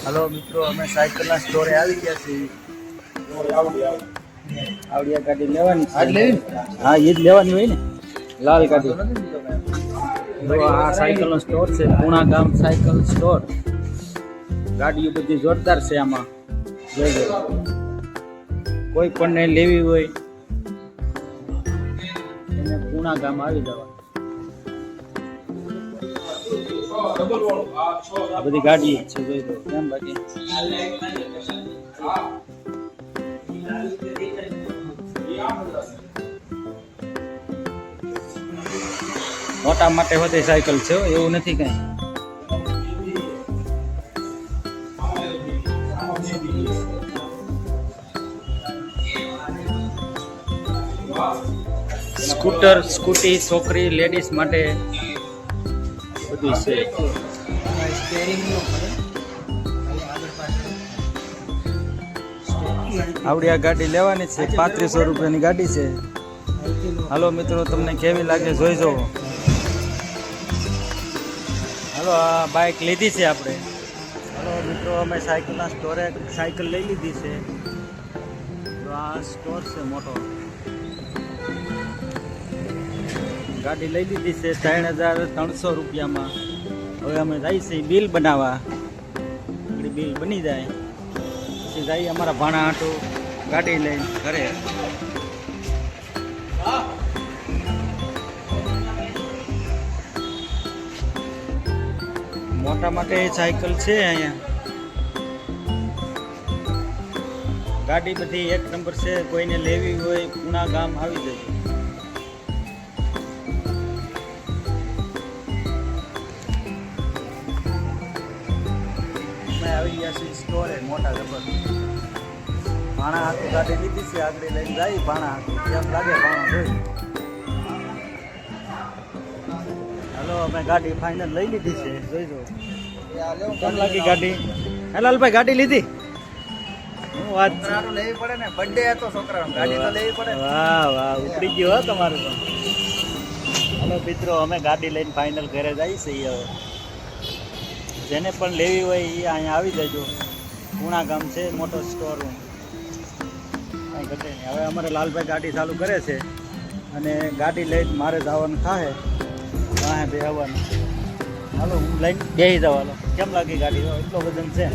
Hello मित्रों, अमे cycle storey આવી ગયા છીએ। આવડિયા ગાડી લેવાની છે। હા, એ જ લેવાની હોય ને, લાલ ગાડી। તો આ સાયકલ નો સ્ટોર છે, પૂણા ગામ સાયકલ સ્ટોર। ગાડીઓ બધી જોરદાર છે આમાં, જોઈ લો। કોઈ પણ ને લેવી હોય એને પૂણા ગામ આવી જવા। આ બધી ગાડી છે, જોઈ લો કેમ બાકી। મોટા માટે હોતે સાયકલ છે, એવું નથી કઈ। સ્કૂટર, સ્કૂટી, છોકરી, લેડીઝ માટે બધું છે। આવડી આ ગાડી લેવાની છે, 3500 રૂપિયાની ગાડી છે। હાલો મિત્રો, તમને કેવી લાગે જોઈ જવો। હાલો, આ બાઇક લીધી છે આપણે। હાલો મિત્રો, અમે સાયકલના સ્ટોરે સાયકલ લઈ લીધી છે। તો આ સ્ટોર છે મોટો, ગાડી લઈ લીધી છે 3300 રૂપિયામાં। હવે અમે જઈએ છીએ બિલ બનાવવા, બિલ બની જાય પછી જઈએ અમારા ભાણા હાટું ગાડી લઈને ઘરે। મોટા માટે સાયકલ છે અહીંયા, ગાડી બધી એક નંબર છે। કોઈને લેવી હોય પૂણા ગામ આવી જજો। આવી ગયા છે સ્ટોરે મોટા જબર। ભાણા હાથું ગાડી લીધી છે, આગળ લઈને જાય ભાણા હાથું, કેમ લાગે ભાણા જોઈ। હાલો, અમે ગાડી ફાઇનલ લઈ લીધી છે, જોઈ જો કેમ લાગી ગાડી। હે લાલભાઈ, ગાડી લીધી? હું વાત લેવી પડે ને, બર્થડે હતો છોકરાનો, ગાડી તો લેવી પડે। વાહ વાહ, ઉપડી ગયો હો તમારું તો। હાલો મિત્રો, અમે ગાડી લઈને ફાઇનલ ઘરે જઈએ છીએ હવે। જેને પણ લેવી હોય એ અહીંયા આવી જજો। પૂણા ગામ છે, મોટો સ્ટોર રૂમ, કાંઈ ઘટે નહીં। હવે અમારે લાલભાઈ ગાડી ચાલુ કરે છે અને ગાડી લઈને મારે જવાનું થાય, કાંઈ બે આવવાનું। હાલો, હું લઈને બેસી જાઉં। હાલો, કેમ લાગી ગાડી? એટલો વજન છે।